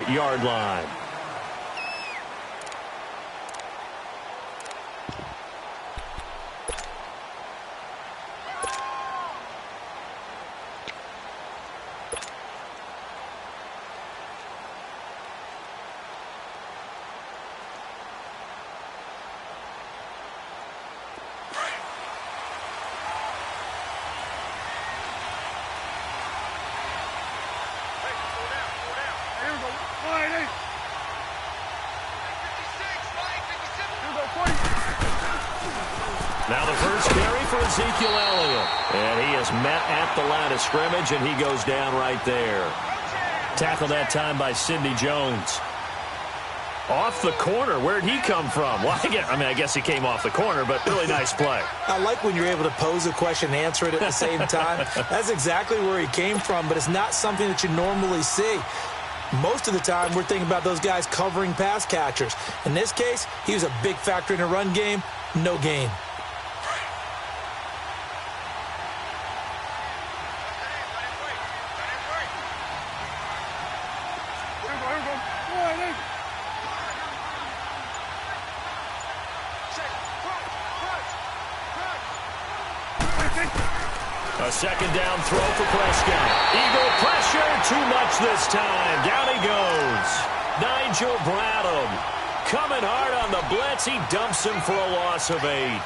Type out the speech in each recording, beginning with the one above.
8-yard line. Now the first carry for Ezekiel Elliott. And he is met at the line of scrimmage, and he goes down right there. Tackled that time by Sidney Jones. Off the corner. Where'd he come from? Well, I guess he came off the corner, but really nice play. I like when you're able to pose a question and answer it at the same time. That's exactly where he came from, but it's not something that you normally see. Most of the time, we're thinking about those guys covering pass catchers. In this case, he was a big factor in the run game. No gain. A second down throw for Prescott. Eagle pressure, too much this time. Down he goes. Nigel Bradham coming hard on the blitz. He dumps him for a loss of 8.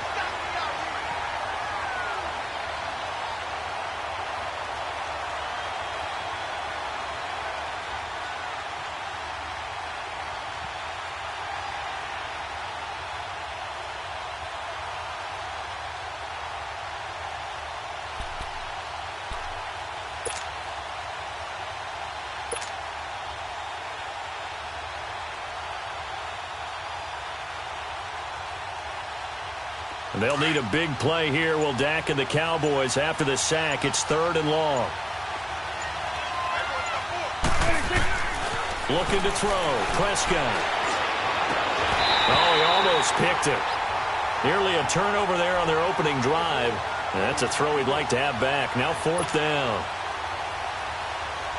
They'll need a big play here. Will Dak and the Cowboys after the sack. It's 3rd and long. Looking to throw. Prescott. Oh, he almost picked it. Nearly a turnover there on their opening drive. And that's a throw he'd like to have back. Now 4th down.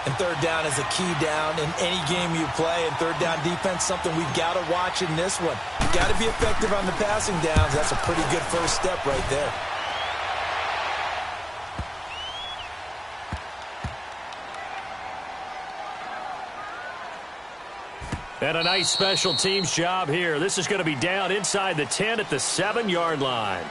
And 3rd down is a key down in any game you play. And 3rd down defense, something we've got to watch in this one. You've got to be effective on the passing downs. That's a pretty good first step right there. And a nice special teams job here. This is going to be down inside the 10 at the 7-yard line.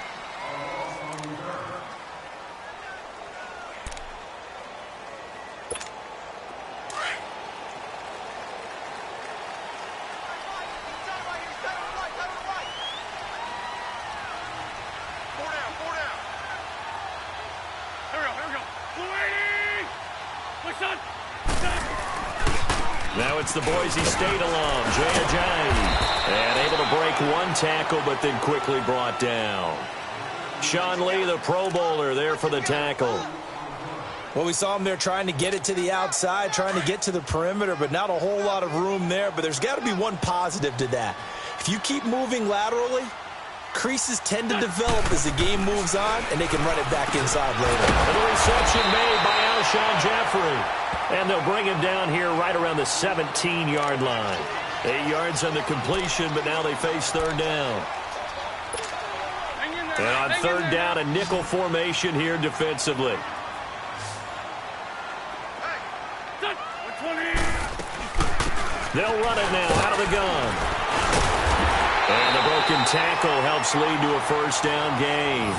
Now it's the Boise State alum, Jay Ajayi. And able to break one tackle, but then quickly brought down. Sean Lee, the Pro Bowler, there for the tackle. Well, we saw him there trying to get it to the outside, trying to get to the perimeter, but not a whole lot of room there. But there's got to be one positive to that. If you keep moving laterally, creases tend to develop as the game moves on, and they can run it back inside later. And the reception made by Alshon Jeffrey. And they'll bring him down here right around the 17-yard line. 8 yards on the completion, but now they face 3rd down. And on 3rd down, a nickel formation here defensively. They'll run it now out of the gun. And the broken tackle helps lead to a 1st down gain.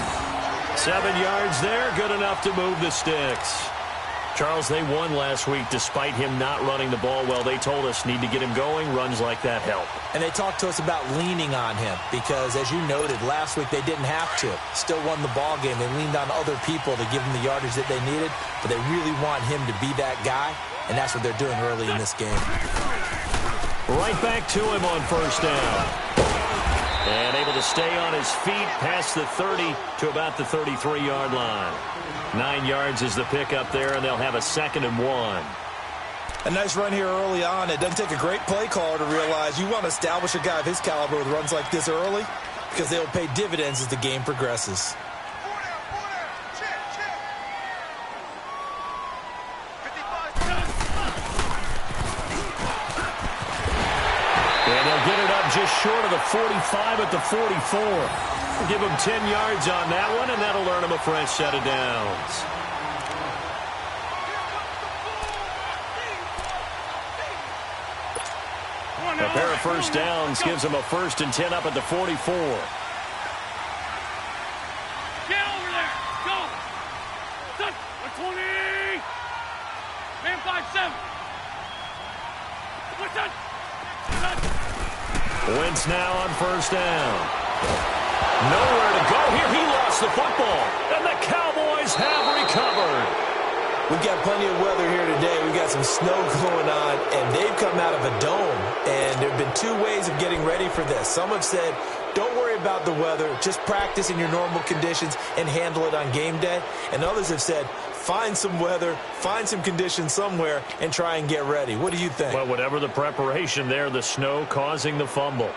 7 yards there, good enough to move the sticks. Charles, they won last week despite him not running the ball well. They told us need to get him going. Runs like that help. And they talked to us about leaning on him because, as you noted, last week they didn't have to. Still won the ball game. They leaned on other people to give them the yardage that they needed, but they really want him to be that guy, and that's what they're doing early in this game. Right back to him on 1st down. And able to stay on his feet past the 30 to about the 33-yard line. 9 yards is the pickup there, and they'll have a 2nd and 1. A nice run here early on. It doesn't take a great play caller to realize you want to establish a guy of his caliber with runs like this early because they will pay dividends as the game progresses. And they'll get it up just short of the 45 at the 44. We'll give them 10 yards on that one, and that'll earn them a fresh set of downs. A pair of first downs gives them a 1st and 10 up at the 44. Get over there. Go. Touch. 120. Man 5-7. What's that? Wentz now on first down. Nowhere to go here. He lost the football. And the Cowboys have recovered. We've got plenty of weather here today. We've got some snow going on, and they've come out of a dome. And there have been two ways of getting ready for this. Some have said, don't worry about the weather. Just practice in your normal conditions and handle it on game day. And others have said, find some weather, find some conditions somewhere, and try and get ready. What do you think? Well, whatever the preparation there, the snow causing the fumble.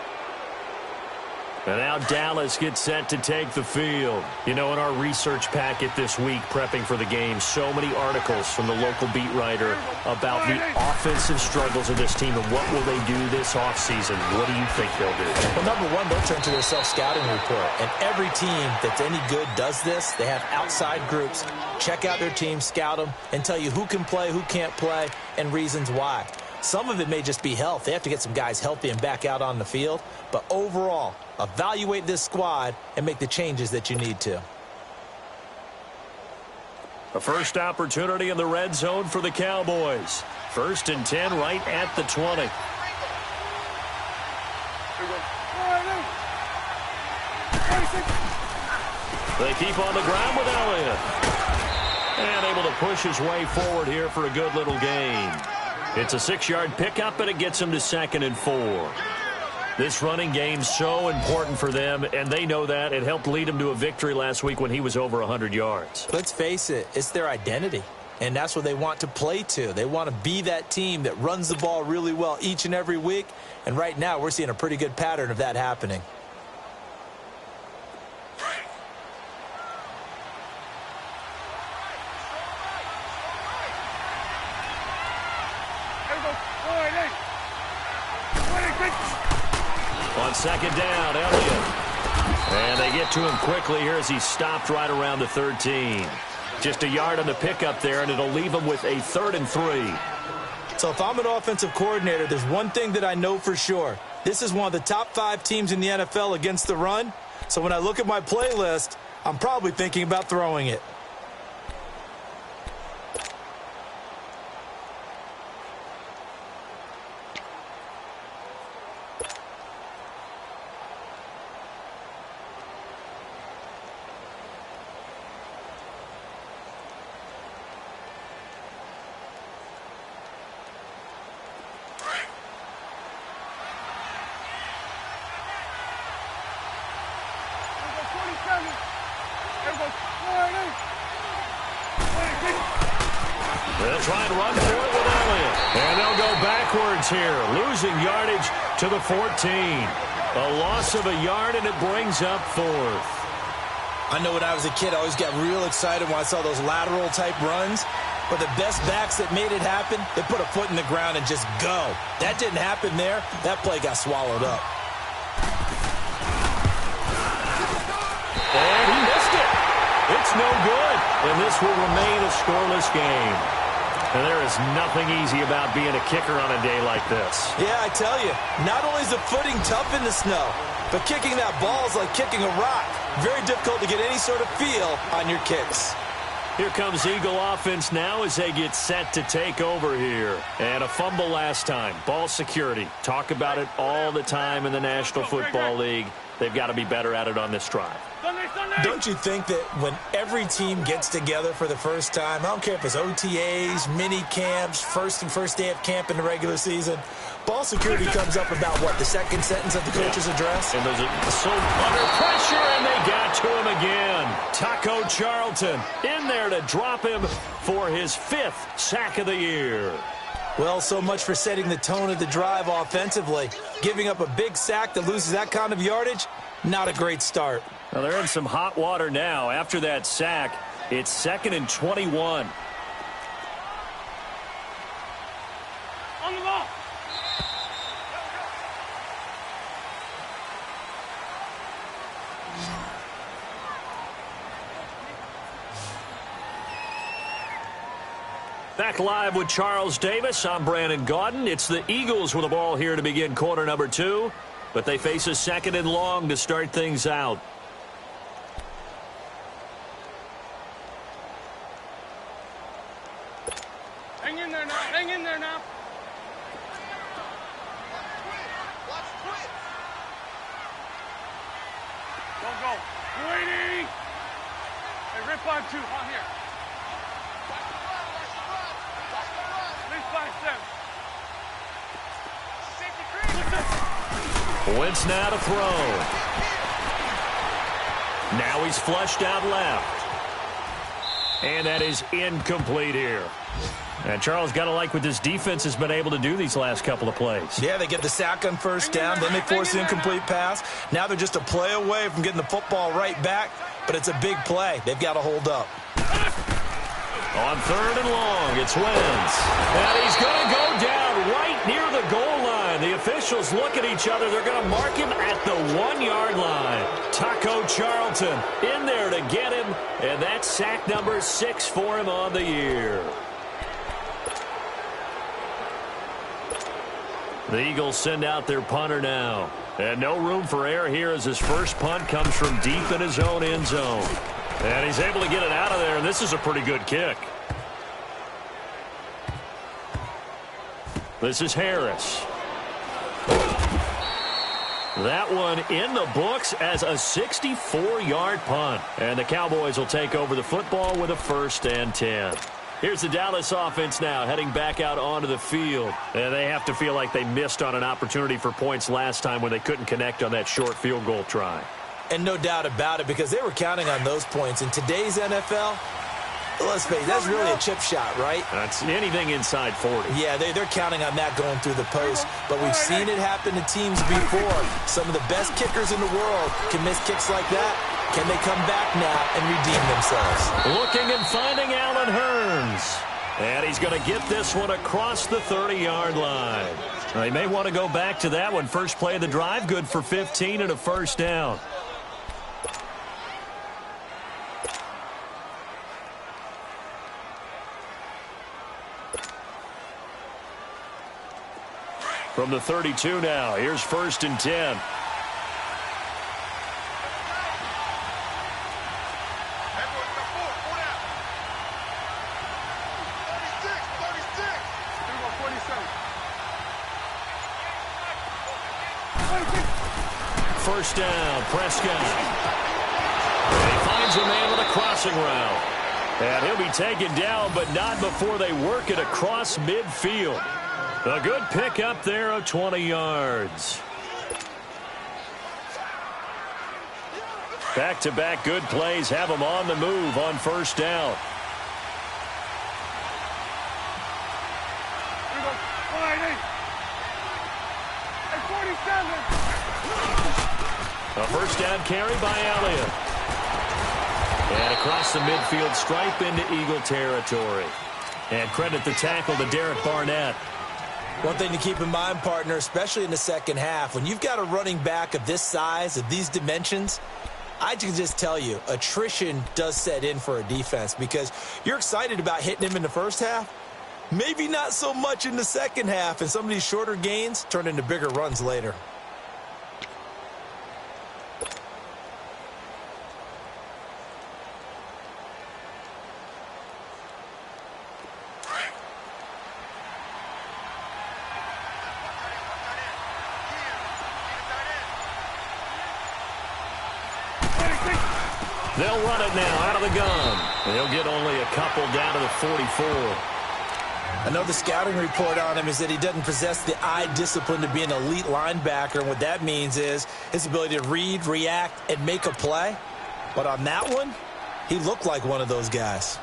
And now Dallas gets set to take the field. You know, in our research packet this week, prepping for the game, so many articles from the local beat writer about the offensive struggles of this team and what will they do this offseason. What do you think they'll do? Well, number one, they'll turn to their self-scouting report. And every team that's any good does this. They have outside groups. Check out their team, scout them, and tell you who can play, who can't play, and reasons why. Some of it may just be health. They have to get some guys healthy and back out on the field. But overall, evaluate this squad and make the changes that you need to. A first opportunity in the red zone for the Cowboys. 1st and 10 right at the 20. They keep on the ground with Elliott. And able to push his way forward here for a good little gain. It's a 6-yard pickup, and it gets them to 2nd and 4. This running game's so important for them, and they know that. It helped lead them to a victory last week when he was over 100 yards. Let's face it, it's their identity, and that's what they want to play to. They want to be that team that runs the ball really well each and every week, and right now we're seeing a pretty good pattern of that happening. On 2nd down, Elliott. And they get to him quickly here as he stopped right around the 13. Just a yard on the pickup there, and it'll leave him with a 3rd and 3. So if I'm an offensive coordinator, there's one thing that I know for sure. This is one of the top 5 teams in the NFL against the run. So when I look at my playlist, I'm probably thinking about throwing it. They'll try and run for it with Elliott. And they'll go backwards here, losing yardage to the 14. A loss of a yard, and it brings up 4th. I know when I was a kid, I always got real excited when I saw those lateral-type runs. But the best backs that made it happen, they put a foot in the ground and just go. That didn't happen there. That play got swallowed up. And he missed it. It's no good. And this will remain a scoreless game. And there is nothing easy about being a kicker on a day like this. Yeah, I tell you, not only is the footing tough in the snow, but kicking that ball is like kicking a rock. Very difficult to get any sort of feel on your kicks. Here comes Eagle offense now as they get set to take over here. And a fumble last time. Ball security. Talk about it all the time in the National Football League. They've got to be better at it on this drive. Don't you think that when every team gets together for the first time, I don't care if it's OTAs, mini camps, first day of camp in the regular season, ball security comes up about, what, the second sentence of the coach's address? And there's so under pressure, and they got to him again. Taco Charlton in there to drop him for his 5th sack of the year. Well, so much for setting the tone of the drive offensively. Giving up a big sack that loses that kind of yardage, not a great start. Well, they're in some hot water now. After that sack, it's 2nd and 21. On the ball. Back live with Charles Davis. I'm Brandon Gaudin. It's the Eagles with the ball here to begin quarter number 2, but they face a second and long to start things out. Hang in there now. Hang in there now. Go. 280. Hey, rip on 2. On here. Wentz now to throw. Now he's flushed out left. And that is incomplete here. And Charles, got to like what this defense has been able to do these last couple of plays. Yeah, they get the sack on first down, then they force the incomplete pass. Now they're just a play away from getting the football right back, but it's a big play. They've got to hold up. On third and long, it's Wentz. And he's going to go down right near the goal line. The officials look at each other. They're going to mark him at the 1-yard line. Taco Charlton in there to get him, and that's sack number 6 for him on the year. The Eagles send out their punter now. And no room for error here as his first punt comes from deep in his own end zone. And he's able to get it out of there, and this is a pretty good kick. This is Harris. That one in the books as a 64-yard punt. And the Cowboys will take over the football with a 1st and 10. Here's the Dallas offense now heading back out onto the field. And they have to feel like they missed on an opportunity for points last time when they couldn't connect on that short field goal try. And no doubt about it, because they were counting on those points. In today's NFL, let's face it, that's really a chip shot, right? That's anything inside 40. Yeah, they're counting on that going through the post. But we've seen it happen to teams before. Some of the best kickers in the world can miss kicks like that. Can they come back now and redeem themselves? Looking and finding Allen Hurns. And he's going to get this one across the 30-yard line. They may want to go back to that one. First play of the drive, good for 15 and a 1st down. From the 32 now, here's 1st and 10. First down, Prescott. And he finds a man with a crossing route. And he'll be taken down, but not before they work it across midfield. A good pickup there of 20 yards. Back-to-back good plays have them on the move on 1st down. A 1st down carry by Elliott. And across the midfield stripe into Eagle territory. And credit the tackle to Derek Barnett. One thing to keep in mind, partner, especially in the second half, when you've got a running back of this size, of these dimensions, I can just tell you, attrition does set in for a defense because you're excited about hitting him in the first half. Maybe not so much in the second half, and some of these shorter gains turn into bigger runs later. They'll run it now out of the gun. They'll get only a couple down to the 44. I know the scouting report on him is that he doesn't possess the eye discipline to be an elite linebacker. And what that means is his ability to read, react, and make a play. But on that one, he looked like one of those guys.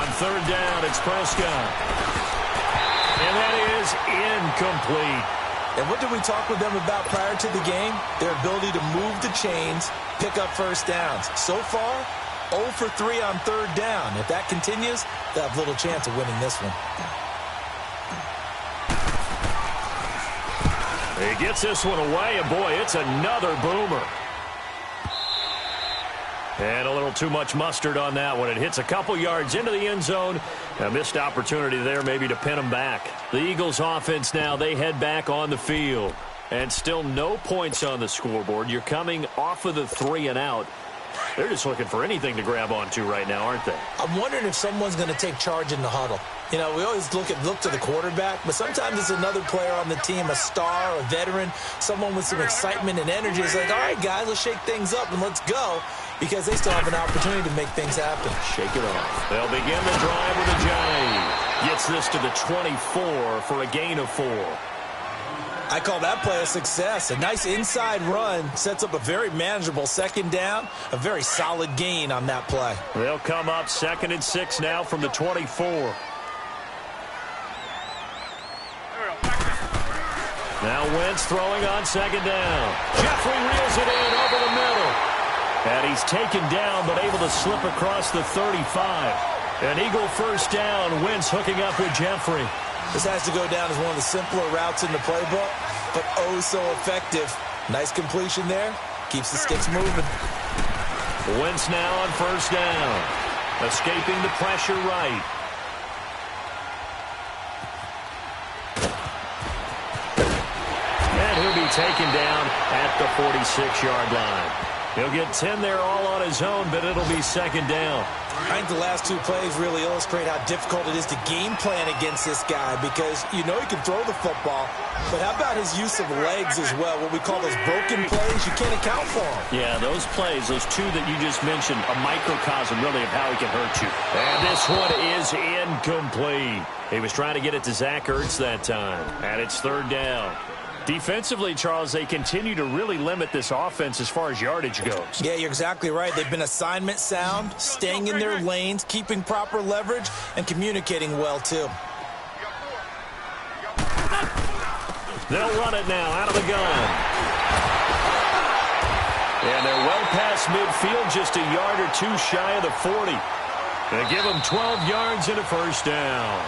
On third down, it's Prescott. And that is incomplete. And what did we talk with them about prior to the game? Their ability to move the chains, pick up first downs. So far, 0 for 3 on third down. If that continues, they'll have little chance of winning this one. He gets this one away, and boy, it's another boomer. And a little too much mustard on that one. It hits a couple yards into the end zone. A missed opportunity there maybe to pin them back. The Eagles offense now, they head back on the field. And still no points on the scoreboard. You're coming off of the 3 and out. They're just looking for anything to grab onto right now, aren't they? I'm wondering if someone's going to take charge in the huddle. You know, we always look to the quarterback, but sometimes it's another player on the team, a star, a veteran, someone with some excitement and energy. It's like, all right, guys, let's shake things up and let's go, because they still have an opportunity to make things happen. Shake it off. They'll begin the drive with a jive. Gets this to the 24 for a gain of 4. I call that play a success. A nice inside run sets up a very manageable second down, a very solid gain on that play. They'll come up 2nd and 6 now from the 24. Now Wentz throwing on 2nd down. Jeffrey reels it in over the middle. And he's taken down but able to slip across the 35. An Eagle first down. Wentz hooking up with Jeffrey. This has to go down as one of the simpler routes in the playbook, but oh so effective. Nice completion there. Keeps the sticks moving. Wentz now on first down. Escaping the pressure right. And he'll be taken down at the 46-yard line. He'll get 10 there all on his own, but it'll be 2nd down. I think the last 2 plays really illustrate how difficult it is to game plan against this guy, because you know he can throw the football, but how about his use of legs as well? What we call those broken plays, you can't account for them. Yeah, those plays, those 2 that you just mentioned, a microcosm really of how he can hurt you. And this one is incomplete. He was trying to get it to Zach Ertz that time, and it's 3rd down. Defensively, Charles, they continue to really limit this offense as far as yardage goes. Yeah, you're exactly right. They've been assignment sound, staying in their lanes, keeping proper leverage, and communicating well, too. They'll run it now out of the gun. And they're well past midfield, just a yard or 2 shy of the 40. They give them 12 yards and a first down.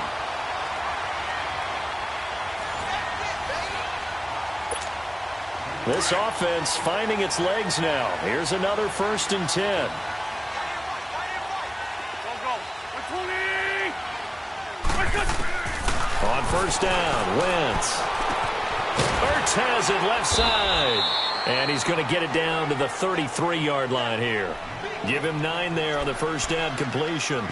This offense finding its legs now. Here's another 1st and 10. On first down, Wentz. Ertz has it left side. And he's going to get it down to the 33-yard line here. Give him 9 there on the first down completion.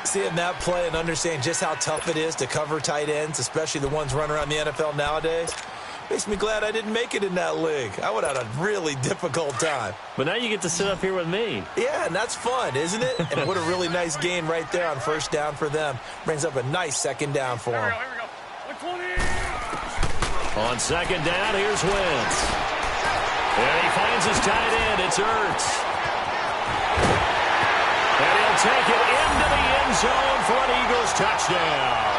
Seeing that play and understand just how tough it is to cover tight ends, especially the ones running around the NFL nowadays, makes me glad I didn't make it in that league. I would have had a really difficult time. But now you get to sit up here with me. Yeah, and that's fun, isn't it? And what a really nice gain right there on first down for them. Brings up a nice 2nd down for them. Here we go. On 2nd down, here's Wentz. And he finds his tight end. It's Ertz. And he'll take it into the end zone for an Eagles touchdown.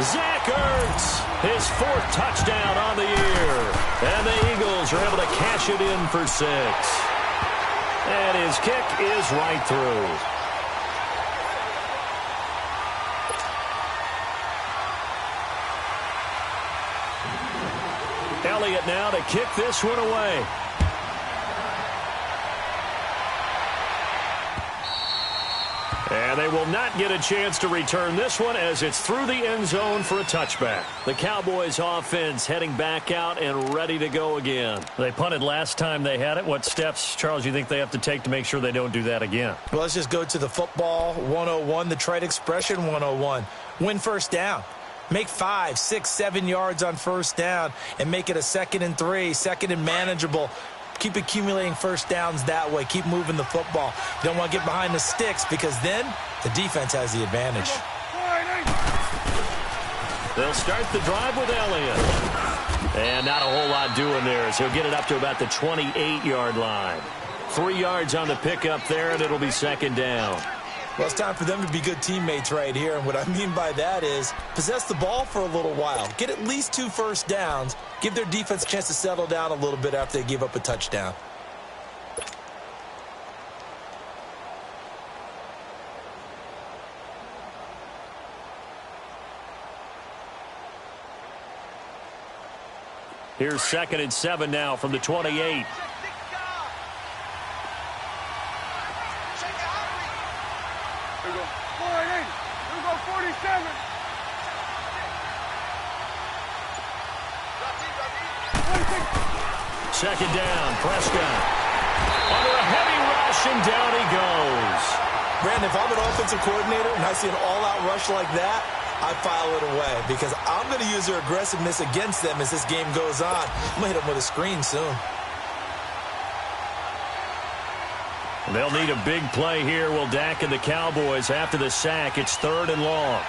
Zach Ertz, his 4th touchdown on the year. And the Eagles are able to cash it in for 6. And his kick is right through. Elliott now to kick this one away. And they will not get a chance to return this one as it's through the end zone for a touchback. The Cowboys offense heading back out and ready to go again. They punted last time they had it. What steps, Charles, you think they have to take to make sure they don't do that again? Well, let's just go to the football 101, the trite expression 101. Win first down. Make 5, 6, 7 yards on first down and make it a 2nd and 3, 2nd and manageable. Keep accumulating first downs that way. Keep moving the football. You don't want to get behind the sticks because then the defense has the advantage. They'll start the drive with Elliott. And not a whole lot doing there as he'll get it up to about the 28-yard line. 3 yards on the pickup there, and it'll be 2nd down. Well, it's time for them to be good teammates right here. And what I mean by that is possess the ball for a little while. Get at least 2 first downs. Give their defense a chance to settle down a little bit after they give up a touchdown. Here's 2nd and 7 now from the 28. Second down, Prescott. Under a heavy rush, and down he goes. Brandon, if I'm an offensive coordinator and I see an all-out rush like that, I file it away because I'm going to use their aggressiveness against them as this game goes on. I'm going to hit them with a screen soon. They'll need a big play here. Will Dak and the Cowboys after the sack. It's 3rd and long.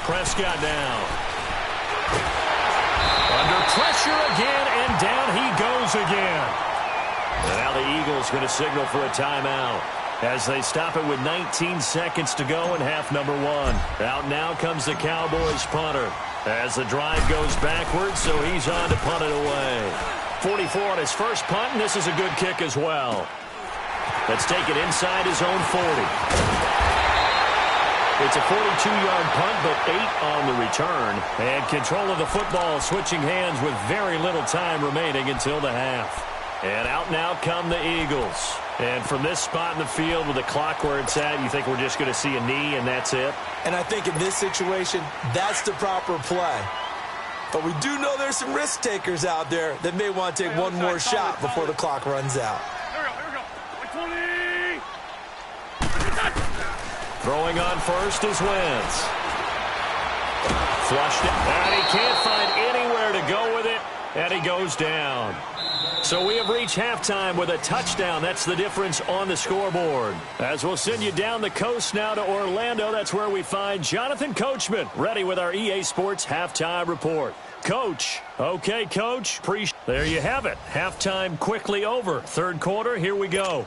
Prescott down. Under pressure again, and down he goes again. And now the Eagles going to signal for a timeout as they stop it with 19 seconds to go in half number 1. Out now comes the Cowboys punter as the drive goes backwards, so he's on to punt it away. 44 on his first punt, and this is a good kick as well. Let's take it inside his own 40. It's a 42-yard punt, but 8 on the return. And control of the football switching hands with very little time remaining until the half. And out now come the Eagles. And from this spot in the field with the clock where it's at, you think we're just going to see a knee and that's it? And I think in this situation, that's the proper play. But we do know there's some risk takers out there that may want to take one more shot before the clock runs out. Here we go. 20. Throwing on first is Wentz. Flushed it, and he can't find anywhere to go with it, and he goes down. So we have reached halftime with a touchdown. That's the difference on the scoreboard. As we'll send you down the coast now to Orlando, that's where we find Jonathan Coachman, ready with our EA Sports Halftime Report. Coach. Okay, Coach. There you have it. Halftime quickly over. 3rd quarter, here we go.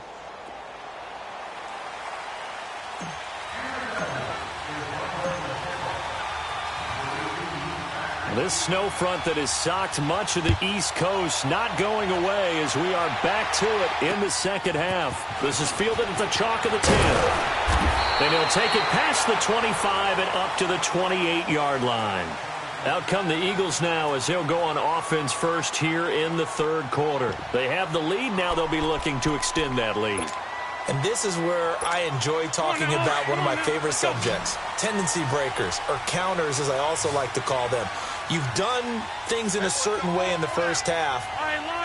This snow front that has socked much of the East Coast not going away as we are back to it in the second half. This is fielded at the chalk of the 10. And he'll take it past the 25 and up to the 28-yard line. Out come the Eagles now as they'll go on offense first here in the 3rd quarter. They have the lead. Now they'll be looking to extend that lead. And this is where I enjoy talking about one of my favorite subjects, tendency breakers, or counters as I also like to call them. You've done things in a certain way in the first half,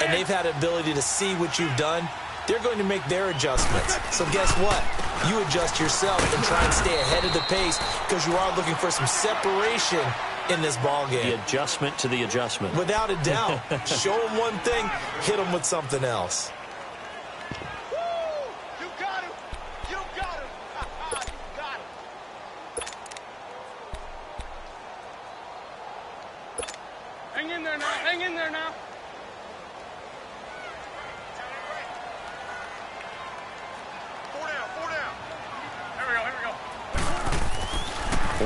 and they've had an ability to see what you've done. They're going to make their adjustments. So guess what? You adjust yourself and try and stay ahead of the pace because you are looking for some separation in this ball game. The adjustment to the adjustment. Without a doubt. Show them one thing, hit them with something else. Hang in there now. Four down. Here we go.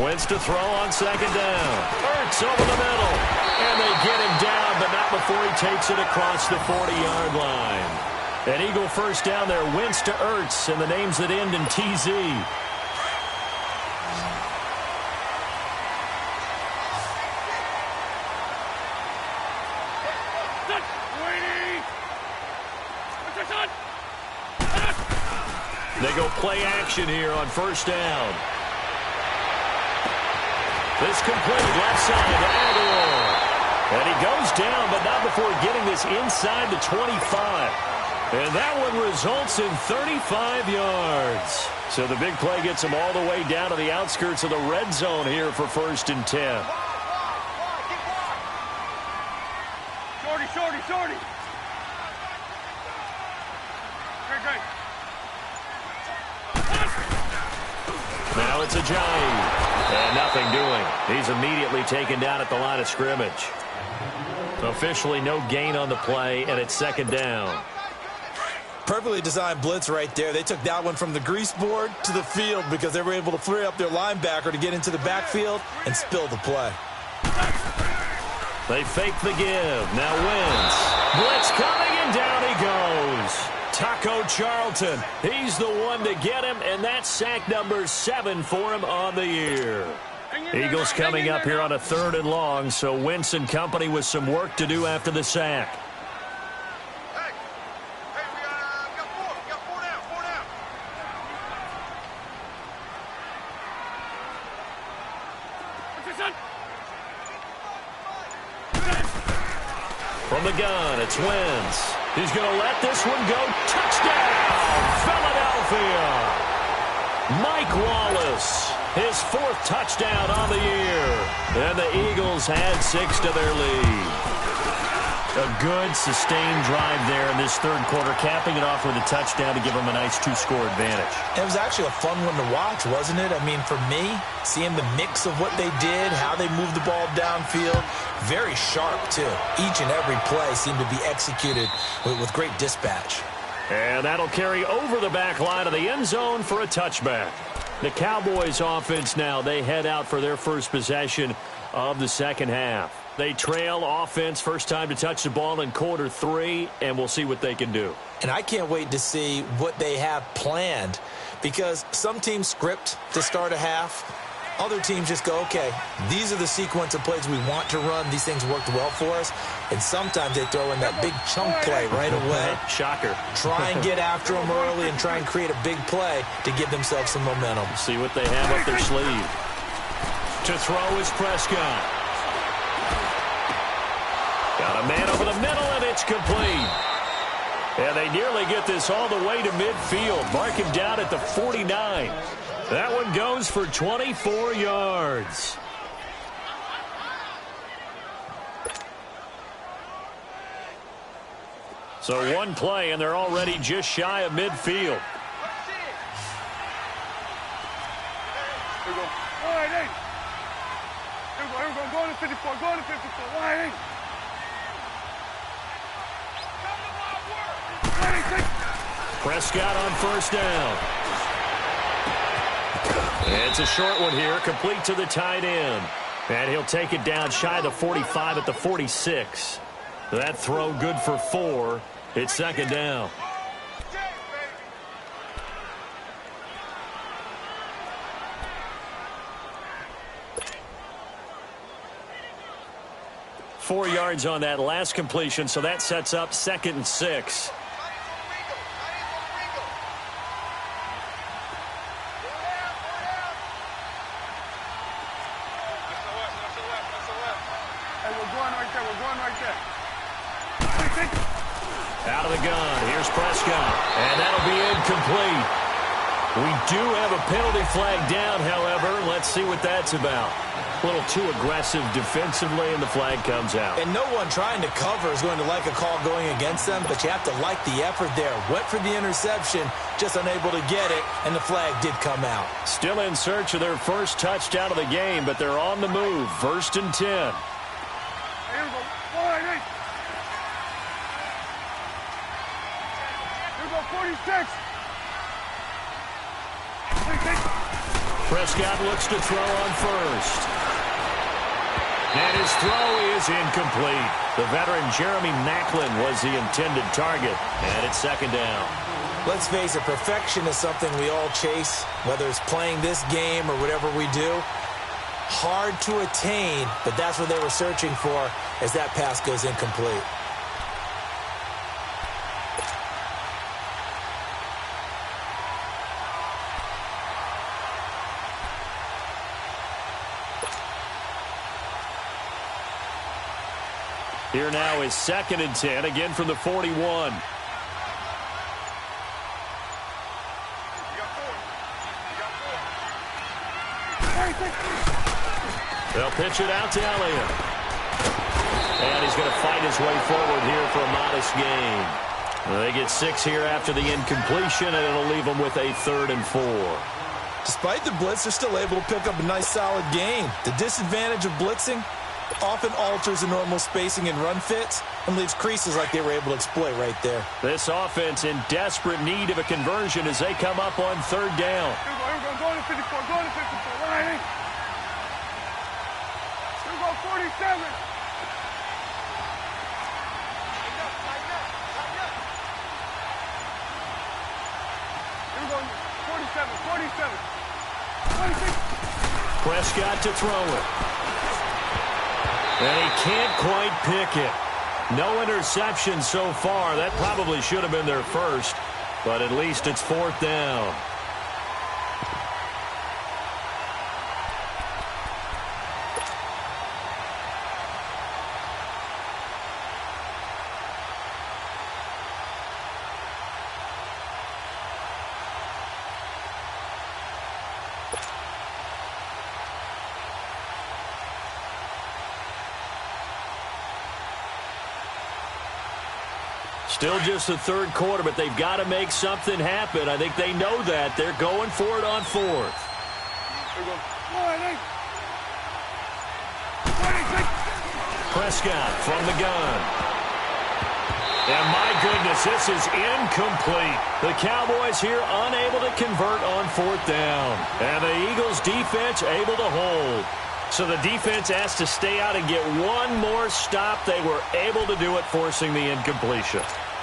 Wentz to throw on 2nd down. Ertz over the middle. And they get him down, but not before he takes it across the 40-yard line. An Eagle first down there. Wentz to Ertz, and the names that end in TZ. They go play action here on 1st down. This complete left side to Aguilar. And he goes down, but not before getting this inside the 25. And that one results in 35 yards. So the big play gets him all the way down to the outskirts of the red zone here for 1st and 10. Shorty. Great. Now it's Ajayi. And nothing doing. He's immediately taken down at the line of scrimmage. Officially no gain on the play, and it's second down. Perfectly designed blitz right there. They took that one from the grease board to the field because they were able to free up their linebacker to get into the backfield and spill the play. They fake the give. Now Wentz. Blitz coming, and down he goes. Taco Charlton. He's the one to get him, and that's sack number 7 for him on the year. Eagles coming up here on a 3rd and long, so Wentz and company with some work to do after the sack. From the gun, it's Wentz. He's going to let this one go. Touchdown, Philadelphia. Mike Wallace, his 4th touchdown on the year. And the Eagles add 6 to their lead. A good, sustained drive there in this 3rd quarter, capping it off with a touchdown to give them a nice 2-score advantage. It was actually a fun one to watch, wasn't it? I mean, for me, seeing the mix of what they did, how they moved the ball downfield, very sharp, too. Each and every play seemed to be executed with great dispatch. And that'll carry over the back line of the end zone for a touchback. The Cowboys offense now, they head out for their first possession of the second half. They trail offense, first time to touch the ball in quarter 3, and we'll see what they can do. And I can't wait to see what they have planned, because some teams script to start a half. Other teams just go, okay, these are the sequence of plays we want to run. These things worked well for us. And sometimes they throw in that big chunk play right away. Shocker. Try and get after them early and try and create a big play to give themselves some momentum. See what they have up their sleeve. To throw is Prescott. Got a man over the middle, and it's complete. And they nearly get this all the way to midfield. Mark him down at the 49. That one goes for 24 yards. So one play, and they're already just shy of midfield. Here we go. Wide eight. Here we go. Go to 54. Go to 54. Wide eight. Prescott on first down. It's a short one here, complete to the tight end. And he'll take it down shy of the 45 at the 46. That throw good for 4. It's second down. Four yards on that last completion, so that sets up 2nd and 6. Out of the gun. Here's Prescott. And that'll be incomplete. We do have a penalty flag down, however. Let's see what that's about. A little too aggressive defensively, and the flag comes out. And no one trying to cover is going to like a call going against them, but you have to like the effort there. Went for the interception, just unable to get it, and the flag did come out. Still in search of their first touchdown of the game, but they're on the move. 1st and 10. Here we go. Wide eight. Here we go. 46. Prescott looks to throw on first. And his throw is incomplete. The veteran Jeremy Maclin was the intended target. And it's second down. Let's face it, perfection is something we all chase, whether it's playing this game or whatever we do. Hard to attain, but that's what they were searching for as that pass goes incomplete. Here now is 2nd and 10, again from the 41. They'll pitch it out to Elliott. And he's going to fight his way forward here for a modest gain. They get 6 here after the incompletion, and it'll leave them with a 3rd and 4. Despite the blitz, they're still able to pick up a nice, solid gain. The disadvantage of blitzing often alters the normal spacing and run fits and leaves creases like they were able to exploit right there. This offense in desperate need of a conversion as they come up on third down. Here we go. Go to 54. Go to 54. Right. Here we go. 47. Here we go. 47. 46. Prescott to throw it. And he can't quite pick it. No interception so far. That probably should have been their first, but at least it's fourth down. Still just the third quarter, but they've got to make something happen. I think they know that. They're going for it on fourth. Prescott from the gun. And my goodness, this is incomplete. The Cowboys here unable to convert on fourth down. And the Eagles defense able to hold. So the defense has to stay out and get one more stop. They were able to do it, forcing the incompletion.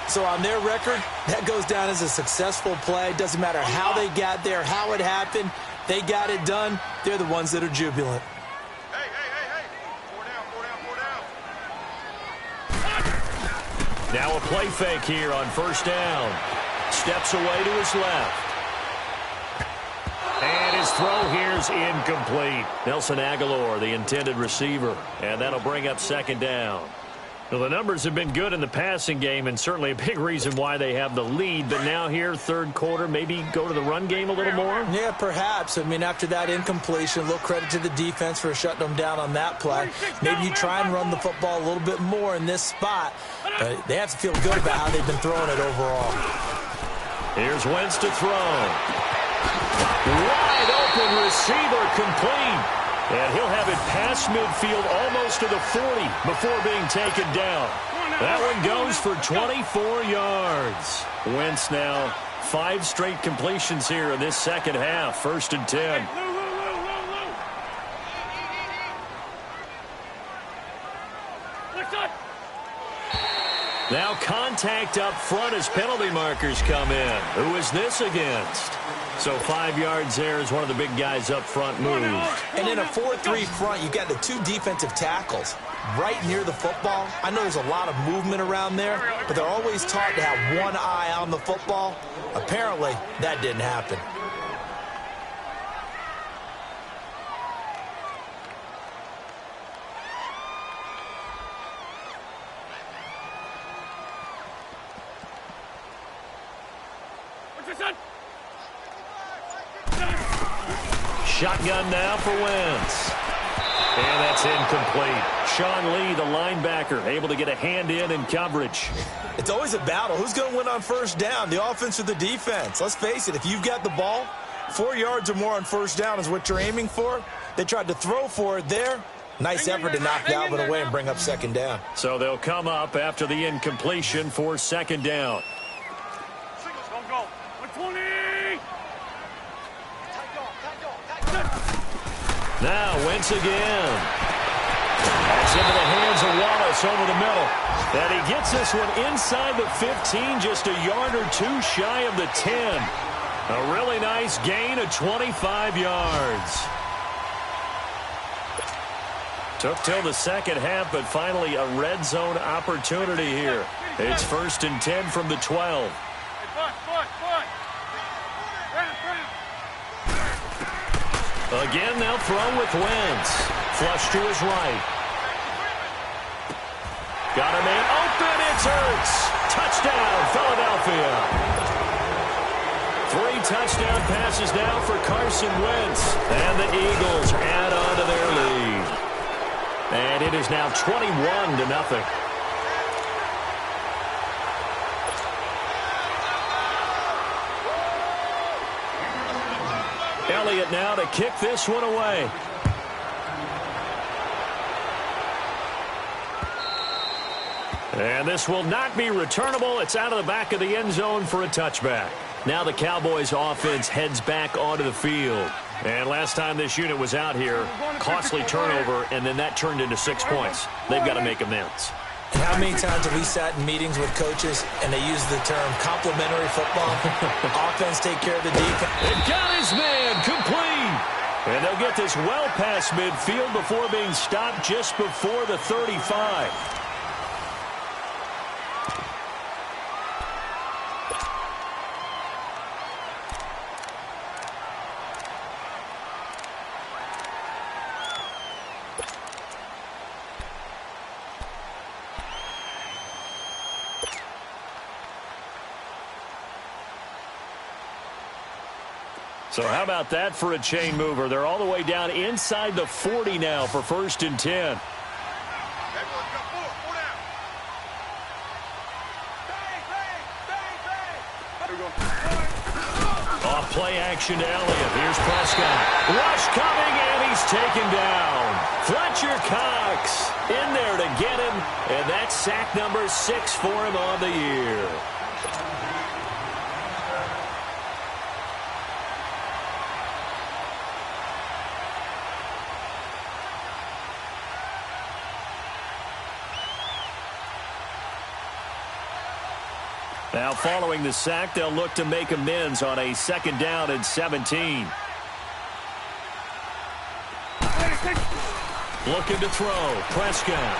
So on their record, that goes down as a successful play. Doesn't matter how they got there, how it happened. They got it done. They're the ones that are jubilant. Hey. 4 down. Now a play fake here on first down. Steps away to his left. And his throw here's incomplete. Nelson Aguilar, the intended receiver. And that'll bring up second down. Well, the numbers have been good in the passing game, and certainly a big reason why they have the lead. But now here, third quarter, maybe go to the run game a little more? Yeah, perhaps. I mean, after that incompletion, a little credit to the defense for shutting them down on that play. Maybe you try and run the football a little bit more in this spot. But they have to feel good about how they've been throwing it overall. Here's Wentz to throw. Wide open receiver complete. And he'll have it past midfield almost to the 40 before being taken down. That one goes for 24 yards. Wentz now 5 straight completions here in this second half. First and 10. Now contact up front as penalty markers come in. Who is this against? So 5 yards there as one of the big guys up front moved. And in a 4-3 front, you got the 2 defensive tackles right near the football. I know there's a lot of movement around there, but they're always taught to have one eye on the football. Apparently, that didn't happen. Shotgun now for Wentz. And that's incomplete. Sean Lee, the linebacker, able to get a hand in coverage. It's always a battle. Who's going to win on first down, the offense or the defense? Let's face it, if you've got the ball, 4 yards or more on first down is what you're aiming for. They tried to throw for it there. Nice effort to knock Dalvin away and bring up second down. So they'll come up after the incompletion for second down. Don't go. 120. Now Wentz again. That's into the hands of Wallace over the middle. And he gets this one inside the 15, just a yard or two shy of the 10. A really nice gain of 25 yards. Took till the second half, but finally a red zone opportunity here. It's first and 10 from the 12. Again, they'll throw with Wentz. Flush to his right. Got a man open. It's Hurts. Touchdown, Philadelphia. 3 touchdown passes now for Carson Wentz. And the Eagles add on to their lead. And it is now 21-0. Elliott now to kick this one away. And this will not be returnable. It's out of the back of the end zone for a touchback. Now the Cowboys offense heads back onto the field. And last time this unit was out here, costly turnover, and then that turned into 6 points. They've got to make amends. And how many times have we sat in meetings with coaches and they use the term complementary football? Offense take care of the defense. It got his man complete. And they'll get this well past midfield before being stopped just before the 35. So how about that for a chain mover? They're all the way down inside the 40 now for 1st and 10. Off play action to Elliott. Here's Prescott. Rush coming, and he's taken down. Fletcher Cox in there to get him, and that's sack number 6 for him on the year. Now, following the sack, they'll look to make amends on a 2nd down and 17. Looking to throw. Prescott.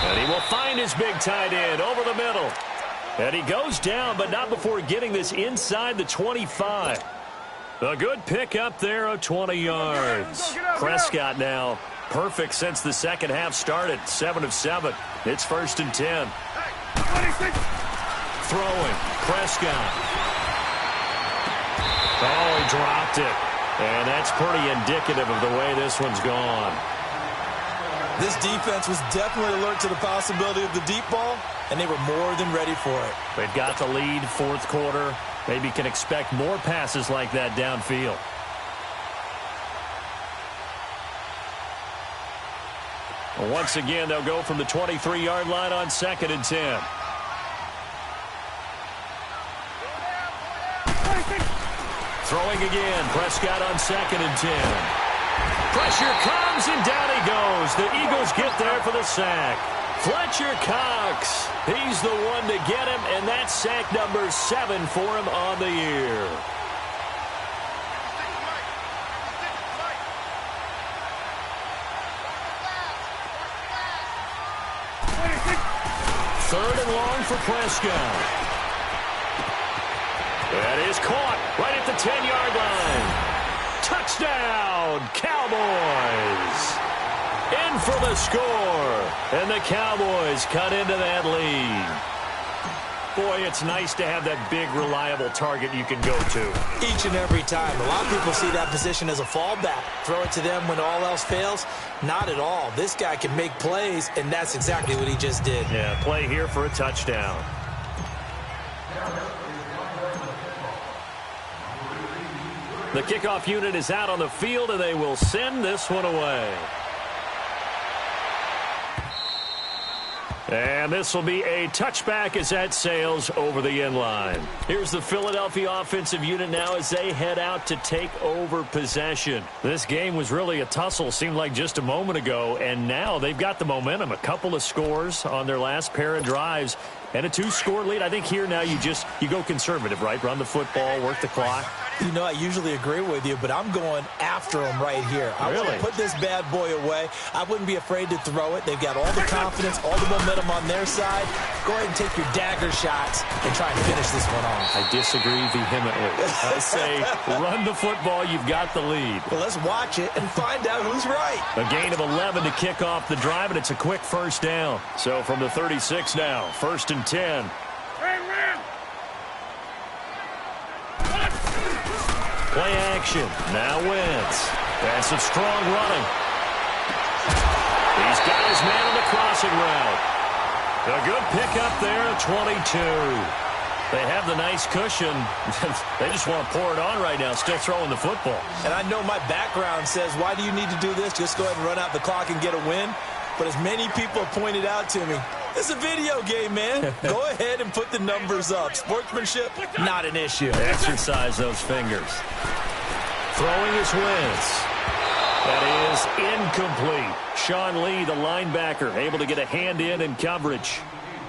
And he will find his big tight end over the middle. And he goes down, but not before getting this inside the 25. A good pick up there of 20 yards. Prescott now perfect since the second half started. 7 of 7. It's 1st and 10. Throwing. Prescott. Oh, he dropped it. And that's pretty indicative of the way this one's gone. This defense was definitely alert to the possibility of the deep ball, and they were more than ready for it. They've got the lead, 4th quarter. Maybe can expect more passes like that downfield. Once again, they'll go from the 23-yard line on 2nd and 10. Throwing again. Prescott on 2nd and 10. Pressure comes, and down he goes. The Eagles get there for the sack. Fletcher Cox. He's the one to get him, and that's sack number 7 for him on the year. Third and long for Prescott. That is caught right at the 10-yard line. Touchdown, Cowboys. In for the score. And the Cowboys cut into that lead. Boy, it's nice to have that big, reliable target you can go to. Each and every time. A lot of people see that position as a fallback. Throw it to them when all else fails. Not at all. This guy can make plays, and that's exactly what he just did. Yeah, play here for a touchdown. The kickoff unit is out on the field, and they will send this one away. And this will be a touchback as that sails over the end line. Here's the Philadelphia offensive unit now as they head out to take over possession. This game was really a tussle, seemed like just a moment ago, and now they've got the momentum. A couple of scores on their last pair of drives and a 2-score lead. I think here now you go conservative, right? Run the football, work the clock. You know, I usually agree with you, but I'm going after them right here. I want to put this bad boy away. I wouldn't be afraid to throw it. They've got all the confidence, all the momentum on their side. Go ahead and take your dagger shots and try and finish this one off. I disagree vehemently. I say run the football. You've got the lead. Well, let's watch it and find out who's right. A gain of 11 to kick off the drive, and it's a quick 1st down. So from the 36 now, 1st and 10. Play action. Now Wentz. That's some strong running. He's got his man on the crossing route. A good pickup there at 22. They have the nice cushion. They just want to pour it on right now, still throwing the football. And I know my background says, why do you need to do this? Just go ahead and run out the clock and get a win. But as many people have pointed out to me, it's a video game, man. Go ahead and put the numbers up. Sportsmanship, not an issue. Exercise those fingers. Throwing his Wentz. That is incomplete. Sean Lee, the linebacker, able to get a hand in coverage.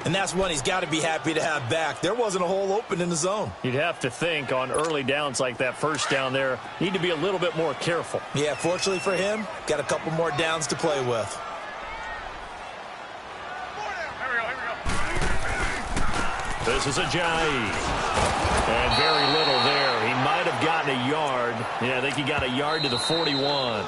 And that's one he's got to be happy to have back. There wasn't a hole open in the zone. You'd have to think on early downs like that first down there, need to be a little bit more careful. Yeah, fortunately for him, got a couple more downs to play with. This is Ajayi. And very little there. He might have gotten a yard. Yeah, I think he got a yard to the 41.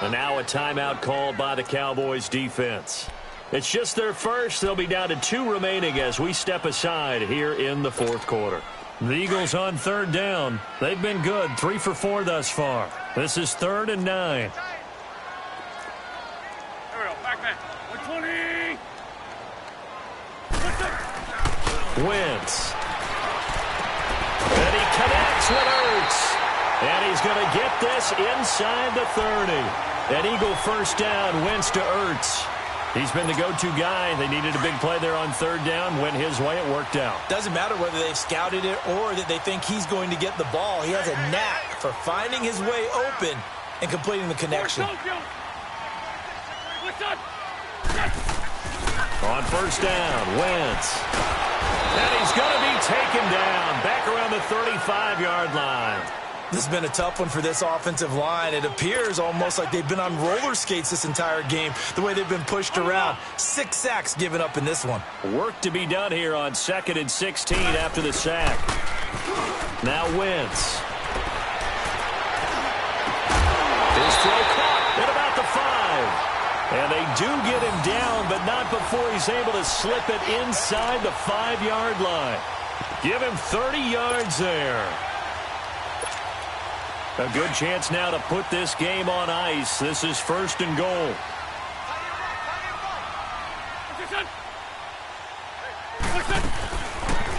And now a timeout called by the Cowboys defense. It's just their first. They'll be down to 2 remaining as we step aside here in the fourth quarter. The Eagles on third down. They've been good, 3 for 4 thus far. This is 3rd and 9. Here we go, back man. 120. Wentz. And he connects with Ertz. And he's going to get this inside the 30. An Eagle first down, Wentz to Ertz. He's been the go-to guy. They needed a big play there on third down. Went his way. It worked out. Doesn't matter whether they've scouted it or that they think he's going to get the ball. He has a knack for finding his way open and completing the connection. On first down, Wentz. And he's going to be taken down back around the 35-yard line. This has been a tough one for this offensive line. It appears almost like they've been on roller skates this entire game, the way they've been pushed around. 6 sacks given up in this one. Work to be done here on 2nd and 16 after the sack. Now Wentz. His throw caught at about the 5. And they do get him down, but not before he's able to slip it inside the 5-yard line. Give him 30 yards there. A good chance now to put this game on ice. This is 1st and goal.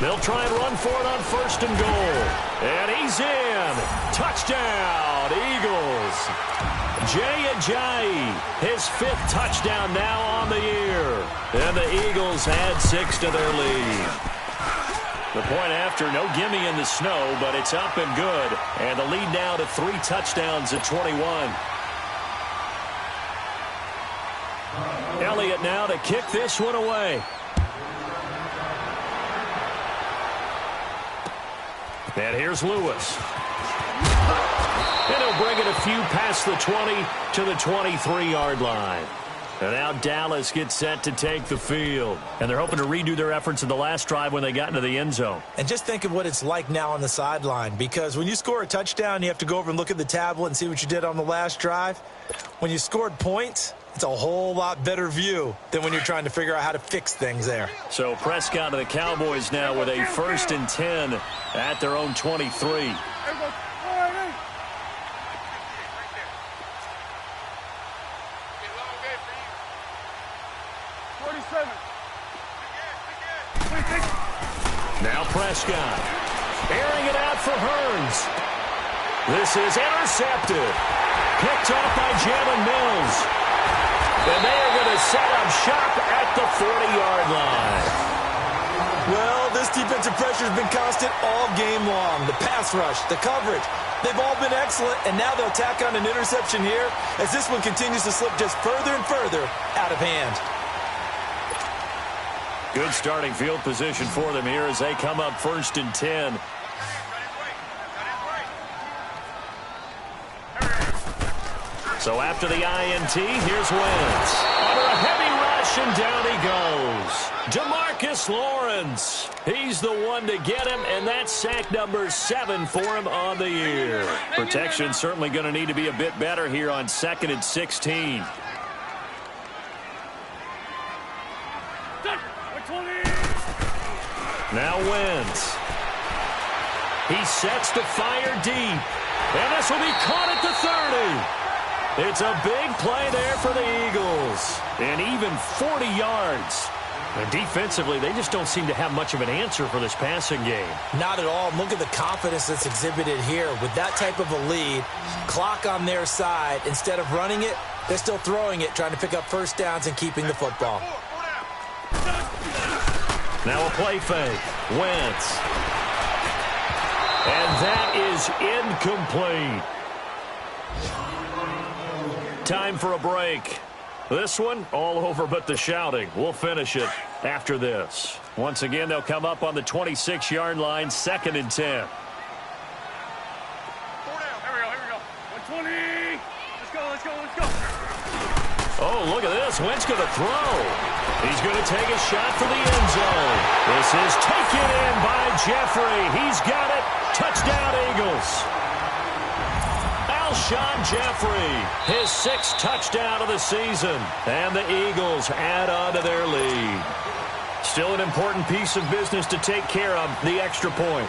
They'll try and run for it on 1st and goal. And he's in. Touchdown, Eagles. Jay Ajayi, his 5th touchdown now on the year. And the Eagles add 6 to their lead. The point after, no gimme in the snow, but it's up and good. And the lead now to 3 touchdowns at 21. Elliott now to kick this one away. And here's Lewis. And he'll bring it a few past the 20 to the 23-yard line. And now Dallas gets set to take the field. And they're hoping to redo their efforts in the last drive when they got into the end zone. And just think of what it's like now on the sideline. Because when you score a touchdown, you have to go over and look at the tablet and see what you did on the last drive. When you scored points, it's a whole lot better view than when you're trying to figure out how to fix things there. So Prescott to the Cowboys now with a 1st and 10 at their own 23. 47. Now Prescott. Airing it out for Hearns. This is intercepted. Picked off by Jalen Mills. And they are going to set up shop at the 40-yard line. Well, this defensive pressure has been constant all game long. The pass rush, the coverage, they've all been excellent, and now they'll tack on an interception here as this one continues to slip just further and further out of hand. Good starting field position for them here as they come up 1st and 10. So after the INT, here's Wentz. Under a heavy rush, and down he goes. DeMarcus Lawrence. He's the one to get him, and that's sack number 7 for him on the year. Protection certainly going to need to be a bit better here on 2nd and 16. Now Wentz. He sets to fire deep. And this will be caught at the 30. It's a big play there for the Eagles. And even 40 yards. And defensively, they just don't seem to have much of an answer for this passing game. Not at all. Look at the confidence that's exhibited here. With that type of a lead, clock on their side, instead of running it, they're still throwing it, trying to pick up first downs and keeping the football. Now a play fake. Wentz. And that is incomplete. Time for a break. This one, all over but the shouting. We'll finish it after this. Once again, they'll come up on the 26-yard line, 2nd and 10. Here we go. 120. Let's go. Oh, look at this. Wentz going to throw. He's going to take a shot for the end zone. This is taken in by Jeffrey. He's got it. Touchdown, Eagles. Alshon Jeffrey, his 6th touchdown of the season. And the Eagles add on to their lead. Still an important piece of business to take care of, the extra point.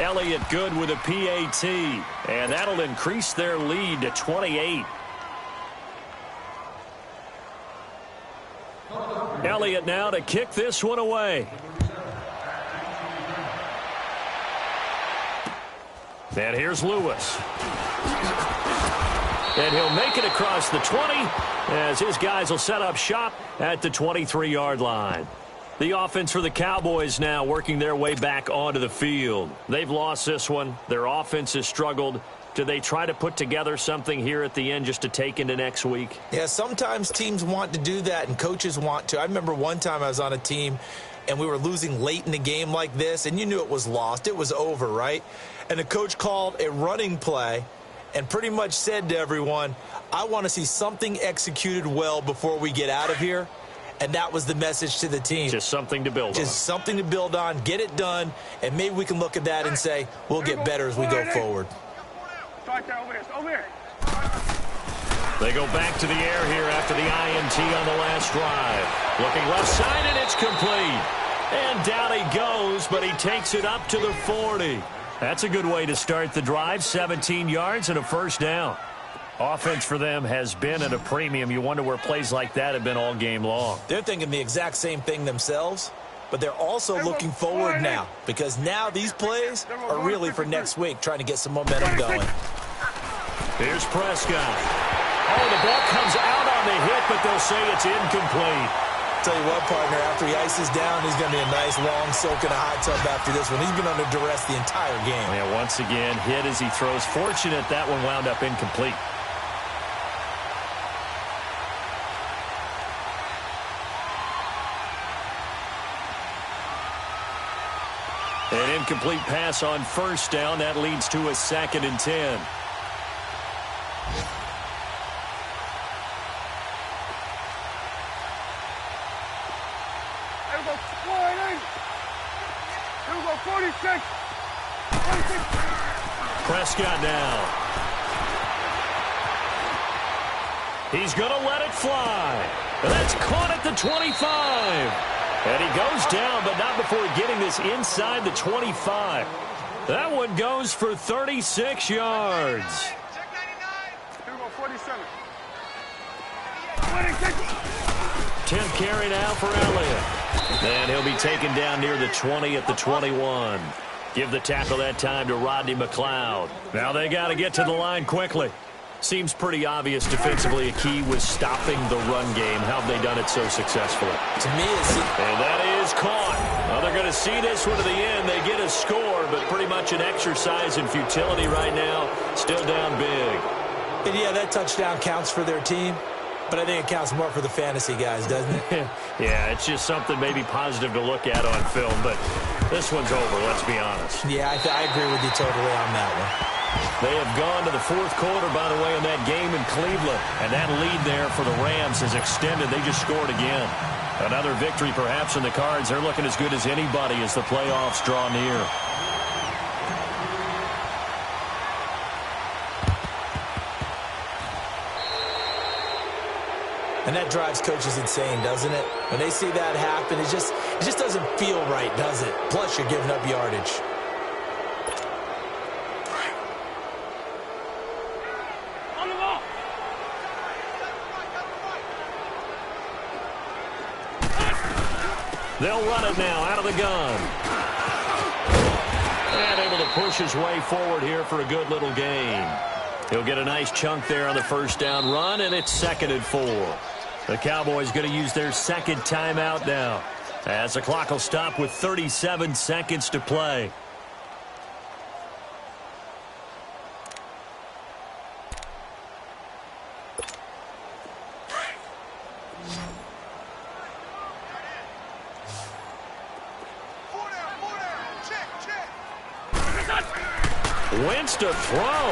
Elliott good with a PAT, and that'll increase their lead to 28. Elliott now to kick this one away. And here's Lewis. And he'll make it across the 20 as his guys will set up shop at the 23-yard line. The offense for the Cowboys now working their way back onto the field. They've lost this one. Their offense has struggled. Do they try to put together something here at the end just to take into next week? Yeah, sometimes teams want to do that and coaches want to. I remember one time I was on a team and we were losing late in the game like this, and you knew it was lost. It was over, right? And the coach called a running play and pretty much said to everyone, I want to see something executed well before we get out of here. And that was the message to the team. Just something to build on. Just something to build on, get it done, and maybe we can look at that and say, we'll get better as we go forward. They go back to the air here after the INT on the last drive. Looking left side, and it's complete. And down he goes, but he takes it up to the 40. That's a good way to start the drive, 17 yards and a first down. Offense for them has been at a premium. You wonder where plays like that have been all game long. They're thinking the exact same thing themselves, but they're also looking forward now because now these plays are really for next week, trying to get some momentum going. Here's Prescott. Oh, the ball comes out on the hit, but they'll say it's incomplete. Tell you what, partner, after he ices down, he's going to be a nice long soak in a hot tub after this one. He's been under duress the entire game. Yeah, once again, hit as he throws. Fortunate that one wound up incomplete. An incomplete pass on first down. That leads to a 2nd and 10. Here we go. 46. Prescott now. He's going to let it fly. That's caught at the 25. And he goes down, but not before getting this inside the 25. That one goes for 36 yards. Check 99. Here we go, 47. 10th carry now for Elliott. And he'll be taken down near the 20 at the 21. Give the tackle that time to Rodney McLeod. Now they got to get to the line quickly. Seems pretty obvious defensively a key was stopping the run game. How have they done it so successfully? To me, and that is caught. Well, they're going to see this one to the end. They get a score, but pretty much an exercise in futility right now. Still down big. And yeah, that touchdown counts for their team, but I think it counts more for the fantasy guys, doesn't it? Yeah, it's just something maybe positive to look at on film, but this one's over, let's be honest. Yeah, I agree with you totally on that one. They have gone to the fourth quarter, by the way, in that game in Cleveland. And that lead there for the Rams is extended. They just scored again. Another victory perhaps in the cards. They're looking as good as anybody as the playoffs draw near. And that drives coaches insane, doesn't it? When they see that happen, it just doesn't feel right, does it? Plus, you're giving up yardage. They'll run it now out of the gun. And able to push his way forward here for a good little gain. He'll get a nice chunk there on the first down run, and it's 2nd and 4. The Cowboys going to use their second timeout now, as the clock will stop with 37 seconds to play. Wentz to throw.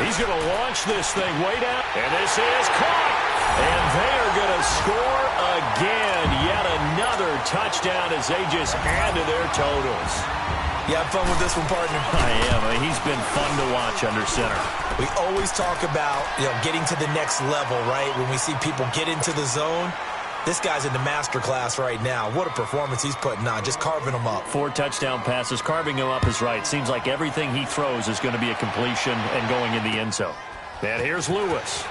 He's going to launch this thing way down. And this is caught. And they are going to score again. Yet another touchdown as they just add to their totals. You have fun with this one, partner? I am. I mean, he's been fun to watch under center. We always talk about, getting to the next level, right? When we see people get into the zone. This guy's in the master class right now. What a performance he's putting on, just carving them up. 4 touchdown passes. Carving him up is right. Seems like everything he throws is going to be a completion and going in the end zone. And here's Lewis.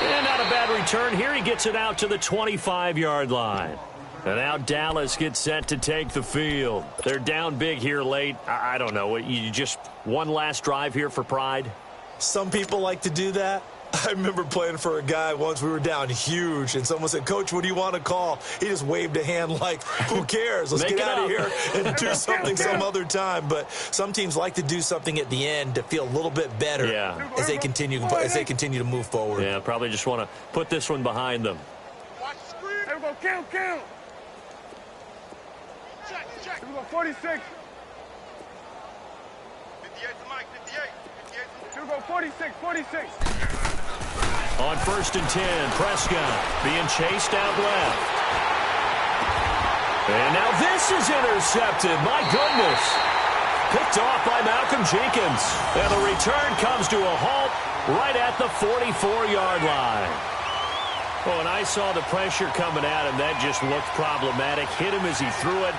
And not a bad return here. He gets it out to the 25-yard line. And now Dallas gets set to take the field. They're down big here late. I don't know. You just one last drive here for pride? Some people like to do that. I remember playing for a guy once. We were down huge, and someone said, "Coach, what do you want to call?" He just waved a hand like, who cares? Let's get out of here and do something some other time. But some teams like to do something at the end to feel a little bit better as they continue to move forward. Yeah, probably just want to put this one behind them. Watch the screen. Here we go, count. Check. Here we go, 46. 58 to Mike, 58. Here we go, 46. On 1st and 10, Prescott being chased out left. And now this is intercepted. My goodness. Picked off by Malcolm Jenkins. And the return comes to a halt right at the 44-yard line. Well, when I saw the pressure coming at him, that just looked problematic. Hit him as he threw it,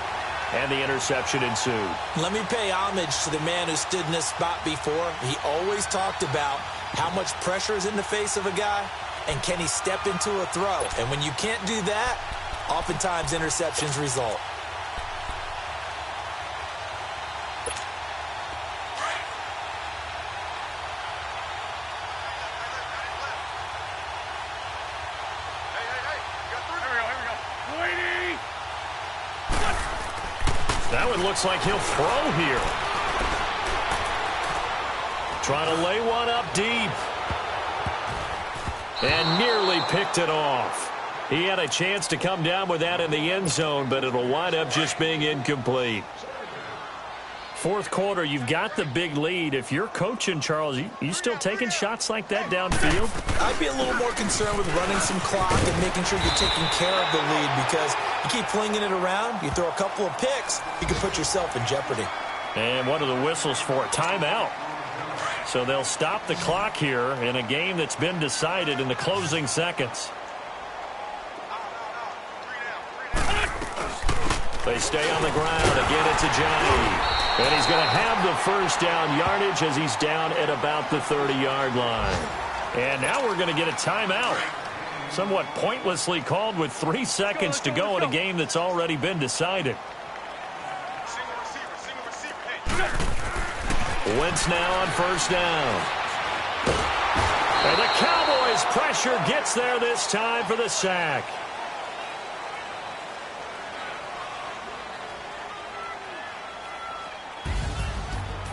and the interception ensued. Let me pay homage to the man who stood in this spot before. He always talked about how much pressure is in the face of a guy, and can he step into a throw? And when you can't do that, oftentimes interceptions result. That one looks like he'll throw here. Trying to lay one up deep. And nearly picked it off. He had a chance to come down with that in the end zone, but it'll wind up just being incomplete. 4th quarter, you've got the big lead. If you're coaching, Charles, you still taking shots like that downfield? I'd be a little more concerned with running some clock and making sure you're taking care of the lead, because you keep flinging it around, you throw a couple of picks, you can put yourself in jeopardy. And what are the whistles for? Timeout. So they'll stop the clock here in a game that's been decided in the closing seconds. They stay on the ground. Again, it's Ajayi. And he's going to have the first down yardage as he's down at about the 30-yard line. And now we're going to get a timeout. Somewhat pointlessly called with 3 seconds to go in a game that's already been decided. Wentz now on 1st down. And the Cowboys' pressure gets there this time for the sack.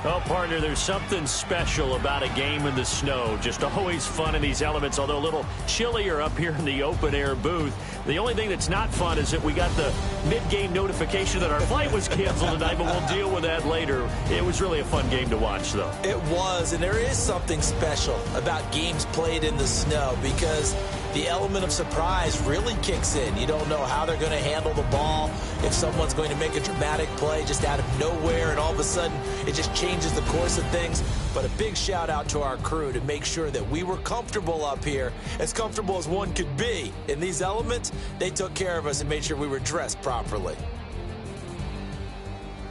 Oh, partner, there's something special about a game in the snow. Just always fun in these elements, although a little chillier up here in the open-air booth. The only thing that's not fun is that we got the mid-game notification that our flight was canceled tonight, but we'll deal with that later. It was really a fun game to watch, though. It was, and there is something special about games played in the snow, because the element of surprise really kicks in. You don't know how they're going to handle the ball, if someone's going to make a dramatic play just out of nowhere, and all of a sudden it just changes the course of things. But a big shout out to our crew to make sure that we were comfortable up here, as comfortable as one could be. In these elements, they took care of us and made sure we were dressed properly.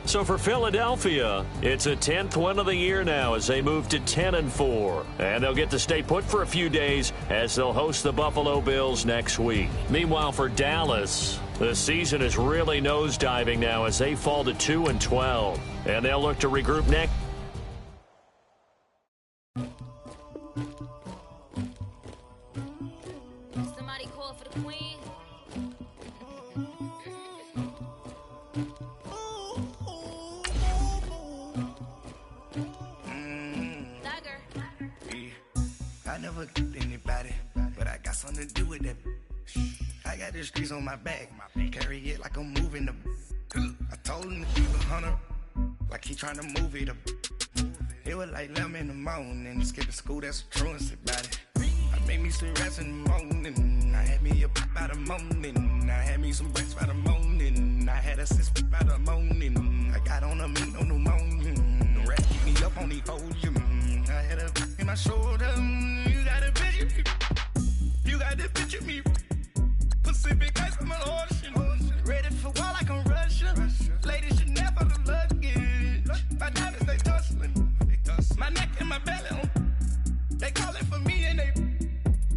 So for Philadelphia, it's a 10th win of the year now as they move to 10-4. And they'll get to stay put for a few days as they'll host the Buffalo Bills next week. Meanwhile, for Dallas, the season is really nosediving now as they fall to 2-12. And they'll look to regroup next. Somebody call for the queen. I never killed anybody, but I got something to do with that. I got the streets on my back, carry it like I'm moving the. I told him to keep 100, like he trying to move it up. It was like 11 in the morning, skipping school, that's a truancy about it. I made me some rats in the morning, I had me a pop by the morning, I had me some breaks by the morning, I had a six by the morning, I got on a meat on the morning, the rats keep me up on the podium, I had a in my shoulder, you got a picture, you got the picture me, Pacific ice on my ocean, ready for war like I'm Russian, ladies should never the luggage, my diamonds they tussling, my neck and my belly on, they calling for me and they,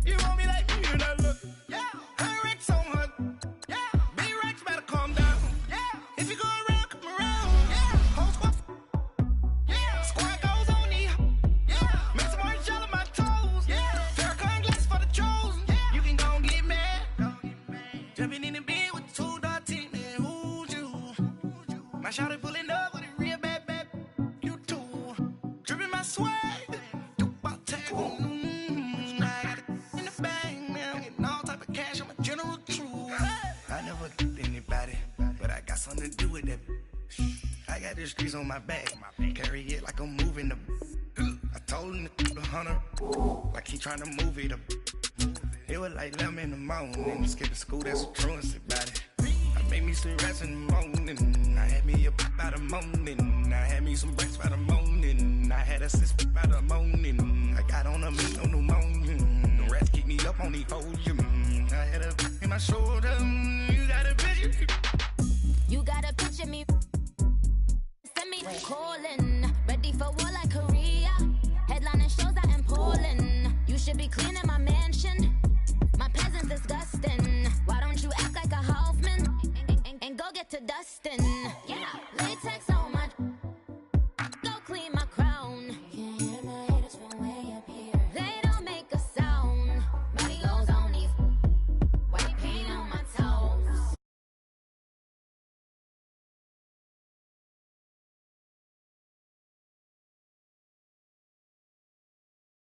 you want me like me and I look, yeah, her Rex on her, yeah, B-Rex better calm down, yeah, if you go around, come around, yeah, whole squad, yeah, squad goes on the, yeah, make some orange gel on my toes, yeah, Farrakhan glass for the chosen, yeah, you can go and get mad, jumping in the bed with 2 dark teeth, man, who's you, my shawty pulling up with a real bad, you too, dripping my swag, you about tag, I got it in the bag, man, I'm getting all type of cash, I'm a general true, I never killed anybody, but I got something to do with that, I got the streets on my back, carry it like I'm moving the, I told him to keep 100, like he trying to move it up, it was like 11 in the morning, skipping school, that's a truancy about it, I made me some rats in the morning, I had me a pop by the morning, I had me some breaks by the morning, I had a six by the morning, I got on a meat on the morning, the rats keep me up on the podium, I had a in my shoulder, you got a picture, You got a picture me. Send me calling.